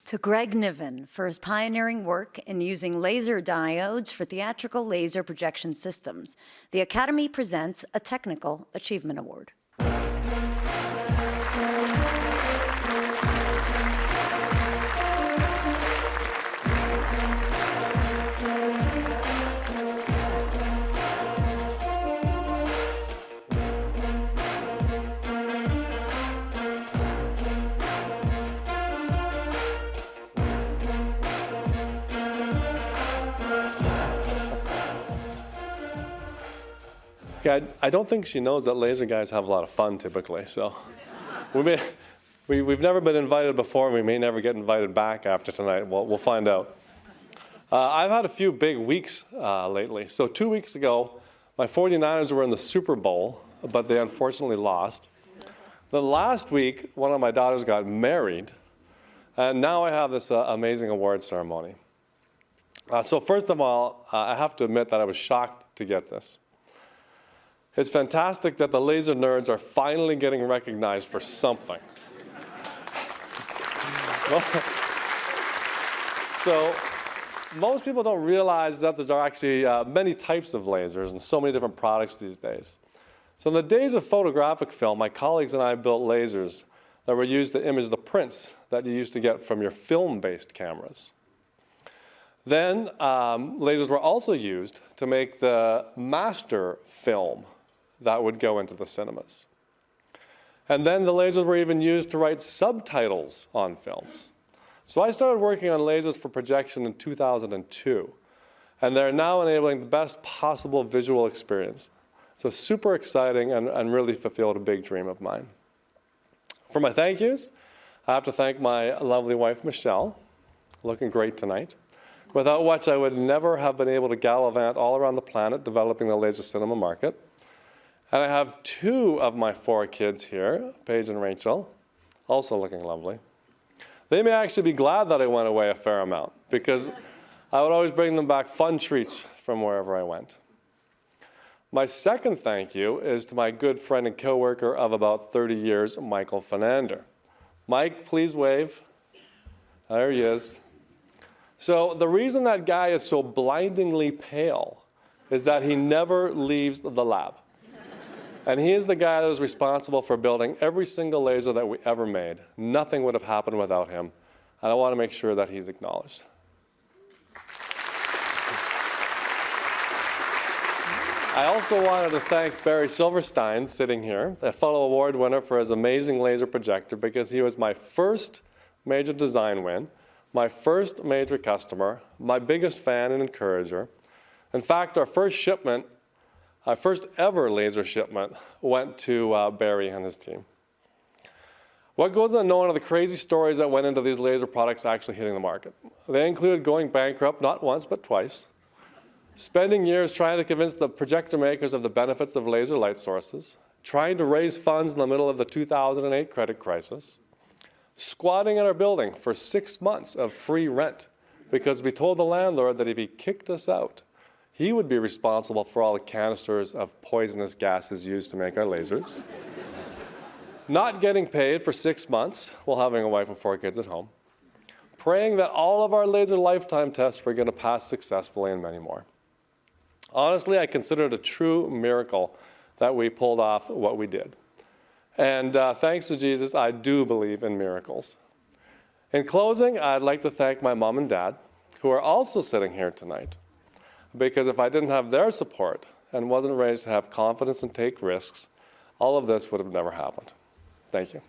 To Greg Niven for his pioneering work in using laser diodes for theatrical laser projection systems, the Academy presents a Technical Achievement Award. Yeah, I don't think she knows that laser guys have a lot of fun typically, so we've never been invited before, and we may never get invited back after tonight. We'll find out. I've had a few big weeks lately. So 2 weeks ago, my 49ers were in the Super Bowl, but they unfortunately lost. Then last week, one of my daughters got married, and now I have this amazing award ceremony. So first of all, I have to admit that I was shocked to get this. It's fantastic that the laser nerds are finally getting recognized for something. So most people don't realize that there are actually many types of lasers and so many different products these days. So in the days of photographic film, my colleagues and I built lasers that were used to image the prints that you used to get from your film-based cameras. Then lasers were also used to make the master film that would go into the cinemas. And then the lasers were even used to write subtitles on films. So I started working on lasers for projection in 2002, and they're now enabling the best possible visual experience. So super exciting and really fulfilled a big dream of mine. For my thank yous, I have to thank my lovely wife, Michelle, looking great tonight, without which I would never have been able to gallivant all around the planet developing the laser cinema market. And I have 2 of my 4 kids here, Paige and Rachel, also looking lovely. They may actually be glad that I went away a fair amount, because I would always bring them back fun treats from wherever I went. My second thank you is to my good friend and coworker of about 30 years, Michael Fernandez. Mike, please wave. There he is. So the reason that guy is so blindingly pale is that he never leaves the lab. And he is the guy that was responsible for building every single laser that we ever made. Nothing would have happened without him. And I want to make sure that he's acknowledged. I also wanted to thank Barry Silverstein, sitting here, a fellow award winner for his amazing laser projector, because he was my first major design win, my first major customer, my biggest fan and encourager. In fact, our first ever laser shipment went to Barry and his team. What goes unknown are the crazy stories that went into these laser products actually hitting the market. They included going bankrupt not once but twice, spending years trying to convince the projector makers of the benefits of laser light sources, trying to raise funds in the middle of the 2008 credit crisis, squatting in our building for 6 months of free rent because we told the landlord that if he kicked us out, he would be responsible for all the canisters of poisonous gases used to make our lasers. Not getting paid for 6 months while having a wife and 4 kids at home. Praying that all of our laser lifetime tests were going to pass successfully, and many more. Honestly, I consider it a true miracle that we pulled off what we did. And thanks to Jesus, I do believe in miracles. In closing, I'd like to thank my mom and dad, who are also sitting here tonight. Because if I didn't have their support and wasn't raised to have confidence and take risks, all of this would have never happened. Thank you.